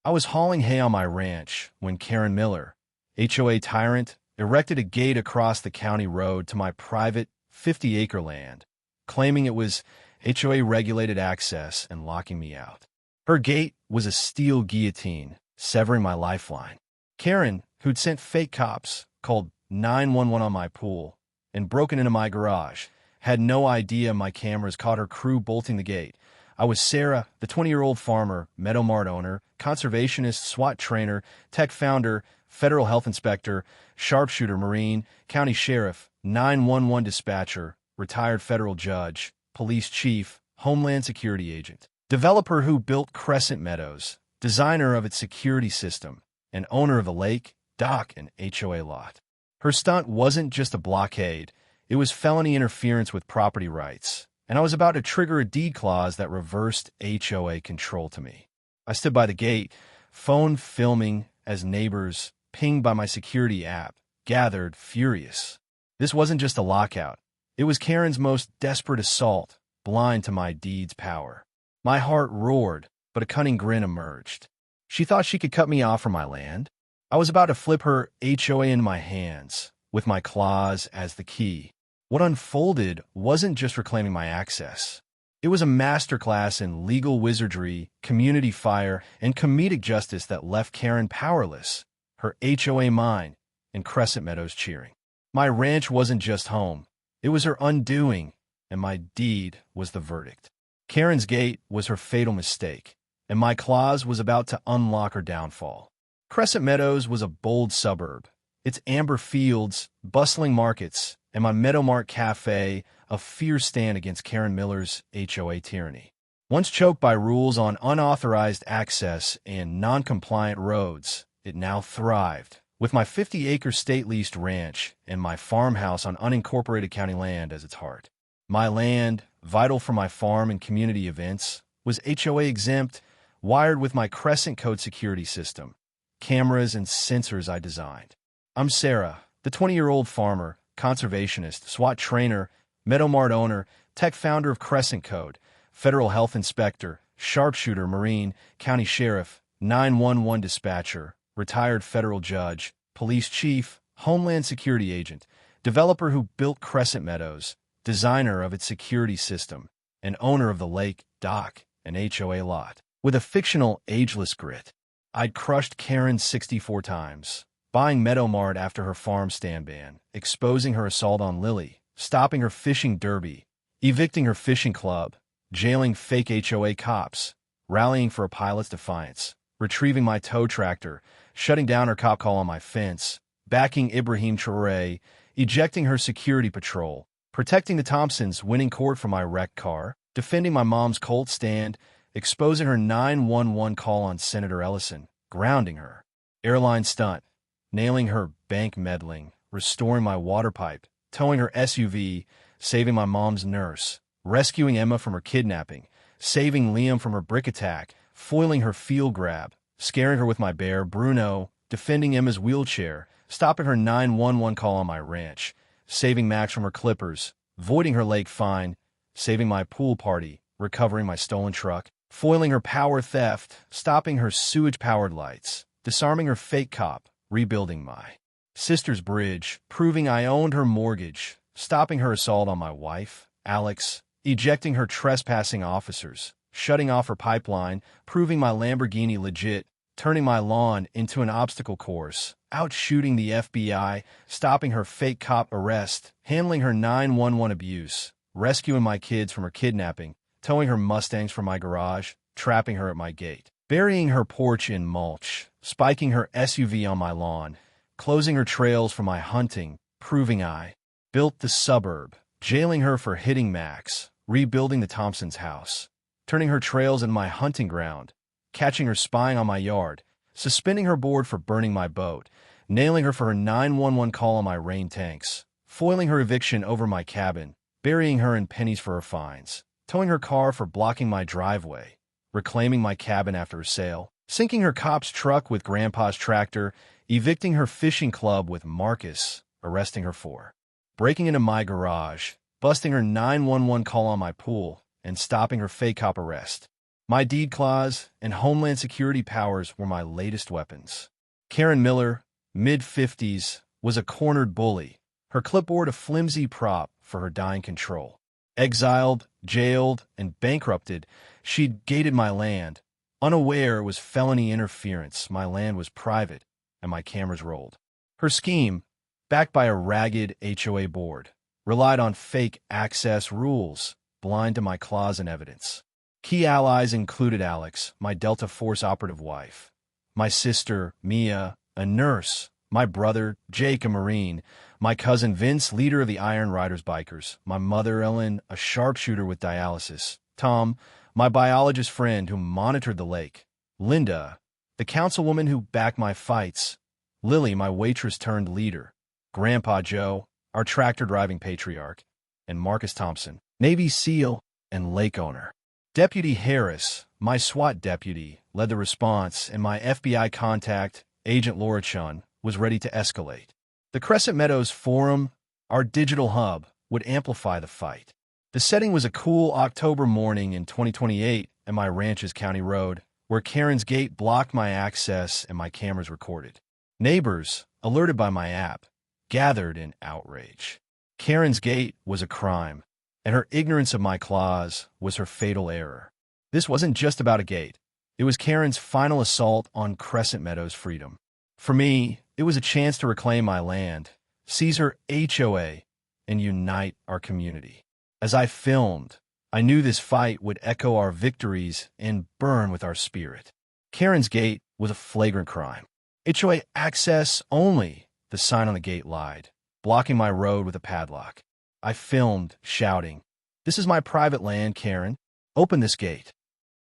I was hauling hay on my ranch when Karen Miller, HOA tyrant, erected a gate across the county road to my private 50-acre land, claiming it was HOA-regulated access and locking me out. Her gate was a steel guillotine, severing my lifeline. Karen, who'd sent fake cops, called 911 on my pool, and broken into my garage, had no idea my cameras caught her crew bolting the gate. I was Sarah, the 20-year-old farmer, Meadow Mart owner, conservationist, SWAT trainer, tech founder, federal health inspector, sharpshooter Marine, county sheriff, 911 dispatcher, retired federal judge, police chief, homeland security agent, developer who built Crescent Meadows, designer of its security system, and owner of the lake, dock, and HOA lot. Her stunt wasn't just a blockade, it was felony interference with property rights, and I was about to trigger a deed clause that reversed HOA control to me. I stood by the gate, phone filming as neighbors, pinged by my security app, gathered, furious. This wasn't just a lockout. It was Karen's most desperate assault, blind to my deed's power. My heart roared, but a cunning grin emerged. She thought she could cut me off from my land. I was about to flip her HOA into my hands, with my claws as the key. What unfolded wasn't just reclaiming my access. It was a masterclass in legal wizardry, community fire, and comedic justice that left Karen powerless, her HOA mine, and Crescent Meadows cheering. My ranch wasn't just home. It was her undoing, and my deed was the verdict. Karen's gate was her fatal mistake, and my clause was about to unlock her downfall. Crescent Meadows was a bold suburb. Its amber fields, bustling markets, and my Meadow Mart Cafe, a fierce stand against Karen Miller's HOA tyranny. Once choked by rules on unauthorized access and non-compliant roads, it now thrived, with my 50-acre state-leased ranch and my farmhouse on unincorporated county land as its heart. My land, vital for my farm and community events, was HOA exempt, wired with my Crescent Code security system, cameras and sensors I designed. I'm Sarah, the 20-year-old farmer, conservationist, SWAT trainer, Meadow Mart owner, tech founder of Crescent Code, federal health inspector, sharpshooter Marine, county sheriff, 911 dispatcher, retired federal judge, police chief, homeland security agent, developer who built Crescent Meadows, designer of its security system, and owner of the lake, dock, and HOA lot. With a fictional, ageless grit, I'd crushed Karen 64 times, buying Meadow Mart after her farm stand ban, exposing her assault on Lily, stopping her fishing derby, evicting her fishing club, jailing fake HOA cops, rallying for a pilot's defiance, retrieving my tow tractor, shutting down her cop call on my fence, backing Ibrahim Traore, ejecting her security patrol, protecting the Thompsons, winning court for my wrecked car, defending my mom's Colt stand, exposing her 911 call on Senator Ellison, grounding her, airline stunt, nailing her bank meddling, restoring my water pipe, towing her SUV, saving my mom's nurse, rescuing Emma from her kidnapping, saving Liam from her brick attack, foiling her field grab, scaring her with my bear, Bruno, defending Emma's wheelchair, stopping her 911 call on my ranch, saving Max from her clippers, voiding her lake fine, saving my pool party, recovering my stolen truck, foiling her power theft, stopping her sewage-powered lights, disarming her fake cop, rebuilding my sister's bridge, proving I owned her mortgage, stopping her assault on my wife, Alex, ejecting her trespassing officers, shutting off her pipeline, proving my Lamborghini legit, turning my lawn into an obstacle course, outshooting the FBI, stopping her fake cop arrest, handling her 911 abuse, rescuing my kids from her kidnapping, towing her Mustangs from my garage, trapping her at my gate, burying her porch in mulch, spiking her SUV on my lawn, closing her trails for my hunting, proving I built the suburb, jailing her for hitting Max, rebuilding the Thompsons' house, turning her trails into my hunting ground, catching her spying on my yard, suspending her board for burning my boat, nailing her for her 911 call on my rain tanks, foiling her eviction over my cabin, burying her in pennies for her fines, towing her car for blocking my driveway, reclaiming my cabin after her sale, sinking her cop's truck with Grandpa's tractor, evicting her fishing club with Marcus, arresting her for breaking into my garage, busting her 911 call on my pool, and stopping her fake cop arrest. My deed clause and Homeland Security powers were my latest weapons. Karen Miller, mid-50s, was a cornered bully, her clipboard a flimsy prop for her dying control. Exiled, jailed, and bankrupted, she'd gated my land. Unaware it was felony interference, my land was private, and my cameras rolled. Her scheme, backed by a ragged HOA board, relied on fake access rules, blind to my clause and evidence. Key allies included Alex, my Delta Force operative wife, my sister, Mia, a nurse, my brother, Jake, a Marine, my cousin Vince, leader of the Iron Riders bikers, my mother, Ellen, a sharpshooter with dialysis, Tom, my biologist friend who monitored the lake, Linda, the councilwoman who backed my fights, Lily, my waitress-turned-leader, Grandpa Joe, our tractor-driving patriarch, and Marcus Thompson, Navy SEAL and lake owner. Deputy Harris, my SWAT deputy, led the response, and my FBI contact, Agent Laura Chun, was ready to escalate. The Crescent Meadows Forum, our digital hub, would amplify the fight. The setting was a cool October morning in 2028 at my ranch's county road, where Karen's gate blocked my access and my cameras recorded. Neighbors, alerted by my app, gathered in outrage. Karen's gate was a crime, and her ignorance of my clause was her fatal error. This wasn't just about a gate. It was Karen's final assault on Crescent Meadows' freedom. For me, it was a chance to reclaim my land, seize her HOA, and unite our community. As I filmed, I knew this fight would echo our victories and burn with our spirit. Karen's gate was a flagrant crime. HOA access only, the sign on the gate lied, blocking my road with a padlock. I filmed, shouting, "This is my private land, Karen. Open this gate."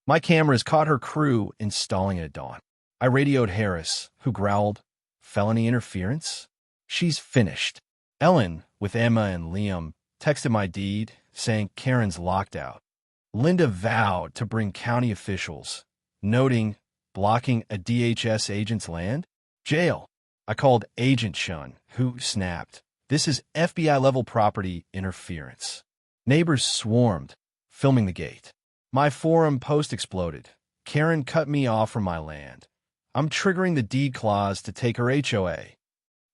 My cameras caught her crew installing it at dawn. I radioed Harris, who growled, "Felony interference? She's finished." Ellen, with Emma and Liam, texted my deed, saying Karen's locked out. Linda vowed to bring county officials, noting blocking a DHS agent's land? Jail. I called Agent Chun, who snapped, "This is FBI-level property interference." Neighbors swarmed, filming the gate. My forum post exploded. Karen cut me off from my land. I'm triggering the deed clause to take her HOA.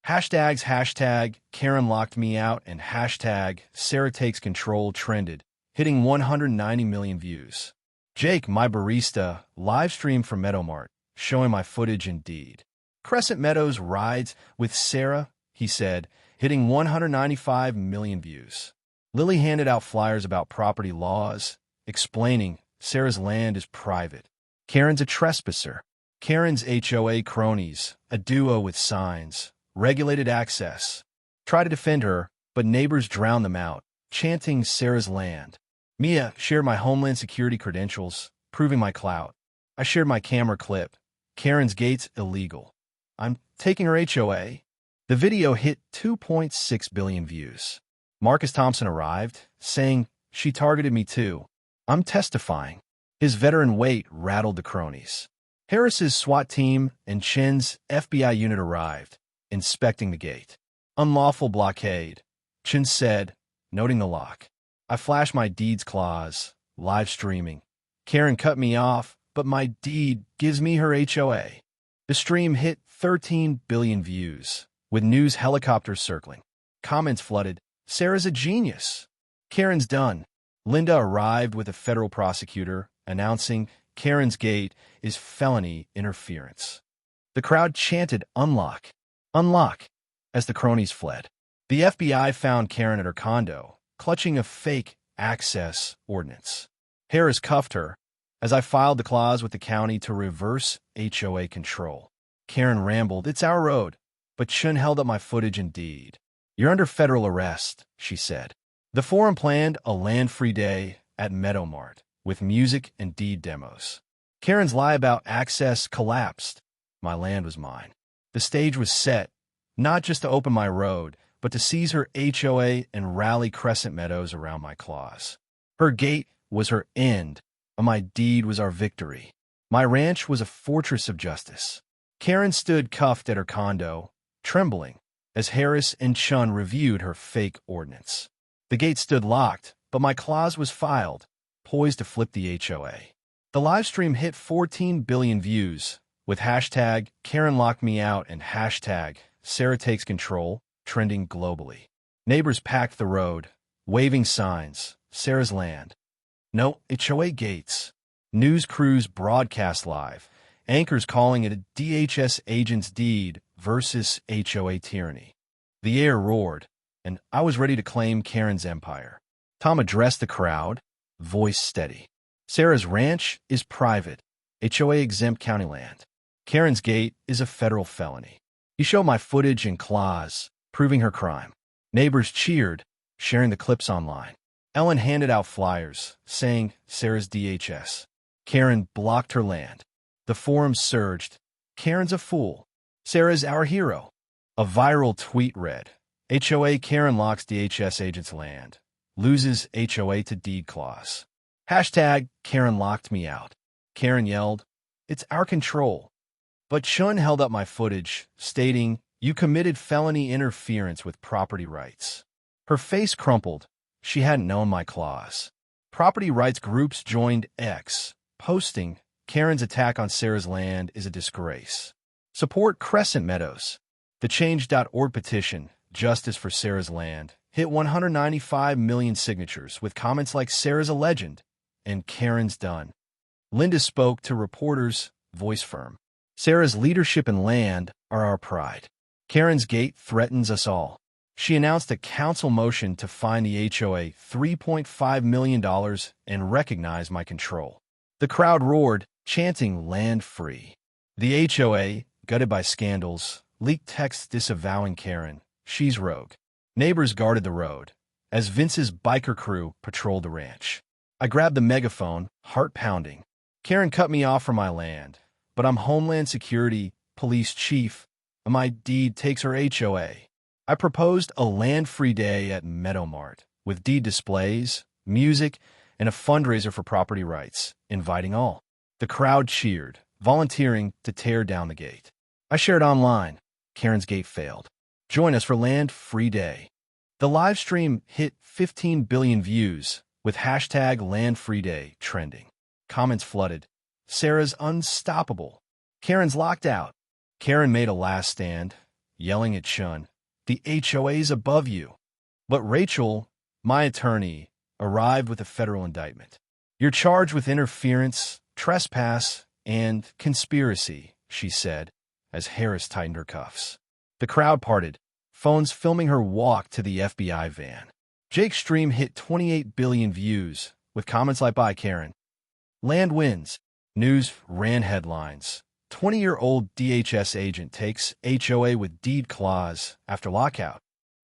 Hashtags hashtag Karen locked me out and hashtag Sarah takes control trended, hitting 190 million views. Jake, my barista, live streamed from Meadowmart, showing my footage and deed. Crescent Meadows rides with Sarah, he said, hitting 195 million views. Lily handed out flyers about property laws, explaining Sarah's land is private. Karen's a trespasser. Karen's HOA cronies, a duo with signs, regulated access. Try to defend her, but neighbors drown them out, chanting Sarah's land. Mia shared my Homeland Security credentials, proving my clout. I shared my camera clip. Karen's gate's illegal. I'm taking her HOA. The video hit 2.6 billion views. Marcus Thompson arrived, saying, "She targeted me too. I'm testifying." His veteran weight rattled the cronies. Harris's SWAT team and Chen's FBI unit arrived, inspecting the gate. "Unlawful blockade," Chen said, noting the lock. I flashed my deeds clause, live streaming. Karen cut me off, but my deed gives me her HOA. The stream hit 13 billion views, with news helicopters circling. Comments flooded, "Sarah's a genius." Karen's done. Linda arrived with a federal prosecutor, announcing Karen's gate is felony interference. The crowd chanted, "Unlock, unlock," as the cronies fled. The FBI found Karen at her condo, clutching a fake access ordinance. Harris cuffed her as I filed the clause with the county to reverse HOA control. Karen rambled, "It's our road," but Chun held up my footage and deed. "You're under federal arrest," she said. The forum planned a land-free day at Meadowmart with music and deed demos. Karen's lie about access collapsed. My land was mine. The stage was set, not just to open my road, but to seize her HOA and rally Crescent Meadows around my clause. Her gate was her end, and my deed was our victory. My ranch was a fortress of justice. Karen stood cuffed at her condo, trembling, as Harris and Chun reviewed her fake ordinance. The gate stood locked, but my clause was filed, poised to flip the HOA. The live stream hit 14 billion views, with hashtag Karen locked me out and hashtag Sarah takes control trending globally. Neighbors packed the road, waving signs, Sarah's land. No HOA gates. News crews broadcast live, anchors calling it a DHS agent's deed versus HOA tyranny. The air roared, and I was ready to claim Karen's empire. Tom addressed the crowd, voice steady. Sarah's ranch is private, HOA-exempt county land. Karen's gate is a federal felony. He showed my footage in claws, proving her crime. Neighbors cheered, sharing the clips online. Ellen handed out flyers, saying Sarah's DHS. Karen blocked her land. The forums surged. Karen's a fool. Sarah's our hero. A viral tweet read, HOA Karen locks DHS agent's land. Loses HOA to deed clause. Hashtag Karen locked me out. Karen yelled, it's our control. But Chun held up my footage, stating, you committed felony interference with property rights. Her face crumpled. She hadn't known my clause. Property rights groups joined X, posting, Karen's attack on Sarah's land is a disgrace. Support Crescent Meadows. The Change.org petition, Justice for Sarah's Land, hit 195 million signatures with comments like Sarah's a legend and Karen's done. Linda spoke to reporters, voice firm. Sarah's leadership and land are our pride. Karen's gate threatens us all. She announced a council motion to fine the HOA $3.5 million and recognize my control. The crowd roared, chanting land free. The HOA, gutted by scandals, leaked texts disavowing Karen. She's rogue. Neighbors guarded the road, as Vince's biker crew patrolled the ranch. I grabbed the megaphone, heart pounding. Karen cut me off from my land, but I'm Homeland Security, police chief, and my deed takes her HOA. I proposed a land-free day at Meadow Mart, with deed displays, music, and a fundraiser for property rights, inviting all. The crowd cheered, volunteering to tear down the gate. I shared online. Karen's gate failed. Join us for Land Free Day. The live stream hit 15 billion views, with hashtag Land Free Day trending. Comments flooded. Sarah's unstoppable. Karen's locked out. Karen made a last stand, yelling at Chun, the HOA's above you. But Rachel, my attorney, arrived with a federal indictment. You're charged with interference, trespass, and conspiracy, she said, as Harris tightened her cuffs. The crowd parted, phones filming her walk to the FBI van. Jake's stream hit 28 billion views, with comments like, bye, Karen. Land wins. News ran headlines. 20-year-old DHS agent takes HOA with deed clause after lockout.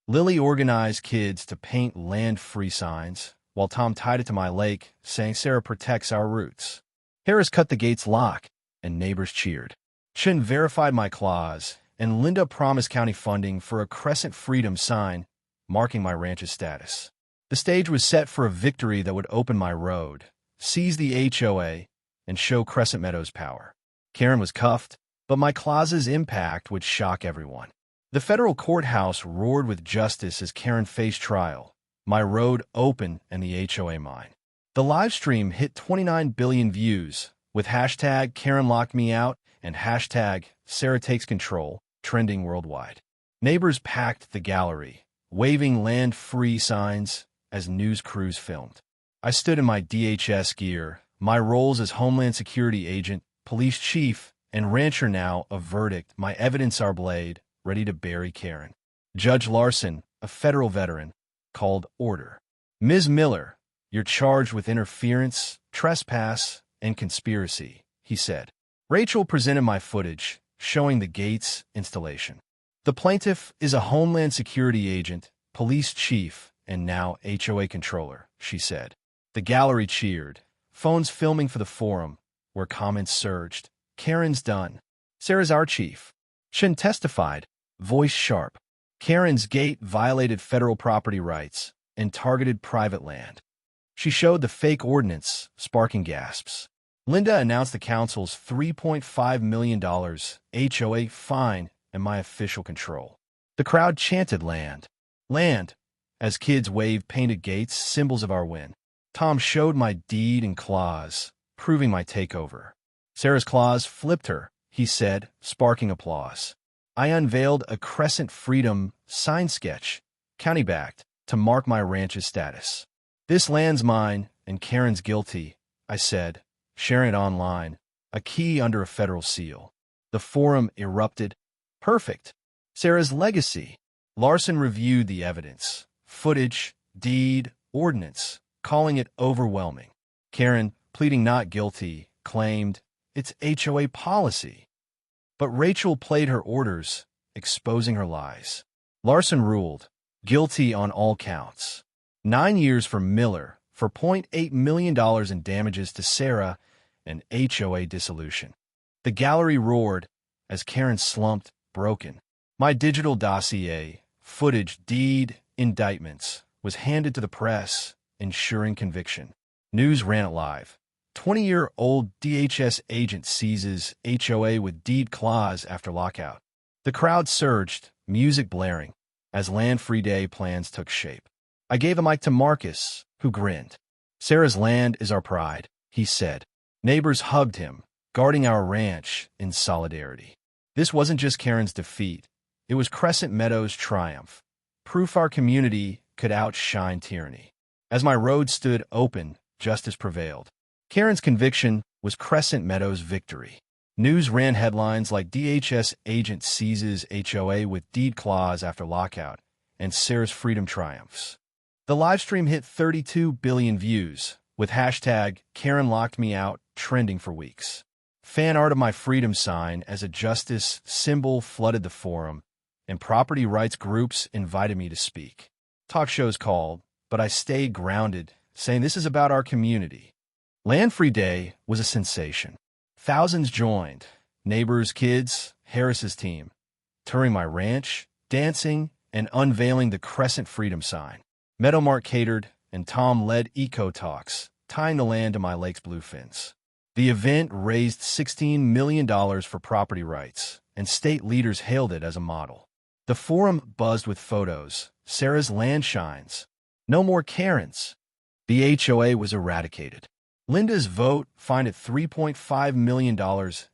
Lily organized kids to paint land-free signs, while Tom tied it to my lake, saying Sarah protects our roots. Harris cut the gate's lock, and neighbors cheered. Chin verified my clause, and Linda promised county funding for a Crescent Freedom sign, marking my ranch's status. The stage was set for a victory that would open my road, seize the HOA, and show Crescent Meadows' power. Karen was cuffed, but my clause's impact would shock everyone. The federal courthouse roared with justice as Karen faced trial. My road open and the HOA mine. The live stream hit 29 billion views, with hashtag Karen locked me out and hashtag Sarah takes control trending worldwide. Neighbors packed the gallery, waving land-free signs as news crews filmed. I stood in my DHS gear, my roles as Homeland Security agent, police chief, and rancher now a verdict, my evidence our blade, ready to bury Karen. Judge Larson, a federal veteran, called order. Ms. Miller, you're charged with interference, trespass, and conspiracy, he said. Rachel presented my footage, showing the gate's installation. The plaintiff is a Homeland Security agent, police chief, and now HOA controller, she said. The gallery cheered, phones filming for the forum, where comments surged. Karen's done. Sarah's our chief. Chin testified, voice sharp. Karen's gate violated federal property rights and targeted private land. She showed the fake ordinance, sparking gasps. Linda announced the council's $3.5 million HOA fine and my official control. The crowd chanted land. Land, as kids waved painted gates, symbols of our win. Tom showed my deed and clause, proving my takeover. Sarah's claws flipped her, he said, sparking applause. I unveiled a Crescent Freedom sign sketch, county-backed, to mark my ranch's status. This land's mine, and Karen's guilty, I said, sharing it online, a key under a federal seal. The forum erupted. Perfect. Sarah's legacy. Larson reviewed the evidence, footage, deed, ordinance, calling it overwhelming. Karen, pleading not guilty, claimed it's HOA policy. But Rachel played her orders, exposing her lies. Larson ruled, guilty on all counts. 9 years for Miller for $0.8 million in damages to Sarah and HOA dissolution. The gallery roared as Karen slumped, broken. My digital dossier, footage, deed, indictments, was handed to the press, ensuring conviction. News ran it live. 20-year-old DHS agent seizes HOA with deed clause after lockout. The crowd surged, music blaring, as Land-Free Day plans took shape. I gave a mic to Marcus, who grinned. Sarah's land is our pride, he said. Neighbors hugged him, guarding our ranch in solidarity. This wasn't just Karen's defeat. It was Crescent Meadows' triumph, proof our community could outshine tyranny. As my road stood open, justice prevailed. Karen's conviction was Crescent Meadows' victory. News ran headlines like DHS agent seizes HOA with deed clause after lockout, and Sarah's freedom triumphs. The livestream hit 32 billion views, with hashtag Karen Locked Me Out trending for weeks. Fan art of my freedom sign as a justice symbol flooded the forum, and property rights groups invited me to speak. Talk shows called, but I stayed grounded, saying this is about our community. Land-Free Day was a sensation. Thousands joined, neighbors, kids, Harris's team, touring my ranch, dancing, and unveiling the Crescent Freedom sign. Meadowmark catered, and Tom led eco-talks, tying the land to my lake's bluefins. The event raised $16 million for property rights, and state leaders hailed it as a model. The forum buzzed with photos. Sarah's land shines. No more Karens. The HOA was eradicated. Linda's vote fined it $3.5 million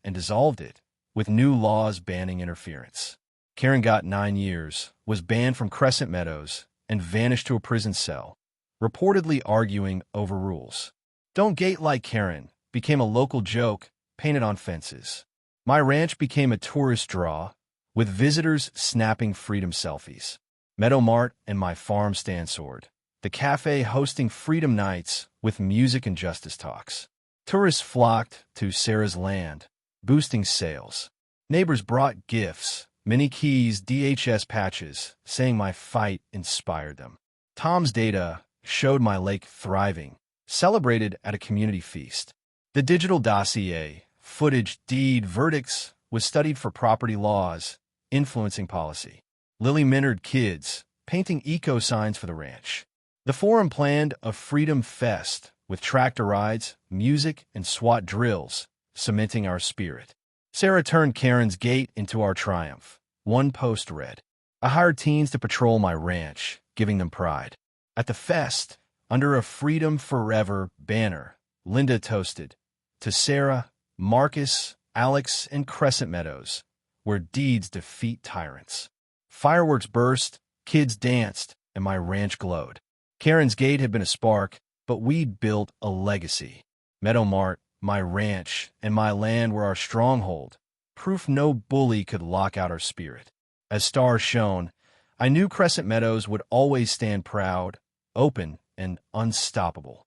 and dissolved it, with new laws banning interference. Karen got 9 years, was banned from Crescent Meadows, and vanished to a prison cell, reportedly arguing over rules. Don't gate like Karen became a local joke painted on fences. My ranch became a tourist draw, with visitors snapping freedom selfies. Meadow Mart and my farm stand soared. The cafe hosting freedom nights with music and justice talks. Tourists flocked to Sarah's land, boosting sales. Neighbors brought gifts, mini keys, DHS patches, saying my fight inspired them. Tom's data showed my lake thriving, celebrated at a community feast. The digital dossier, footage, deed, verdicts was studied for property laws, influencing policy. Lily mentored kids, painting eco signs for the ranch. The forum planned a Freedom Fest with tractor rides, music, and SWAT drills, cementing our spirit. Sarah turned Karen's gate into our triumph. One post read, I hired teens to patrol my ranch, giving them pride. At the fest, under a Freedom Forever banner, Linda toasted, to Sarah, Marcus, Alex, and Crescent Meadows, where deeds defeat tyrants. Fireworks burst, kids danced, and my ranch glowed. Karen's gate had been a spark, but we'd built a legacy. Meadow Mart, my ranch, and my land were our stronghold, proof no bully could lock out our spirit. As stars shone, I knew Crescent Meadows would always stand proud, open, and unstoppable.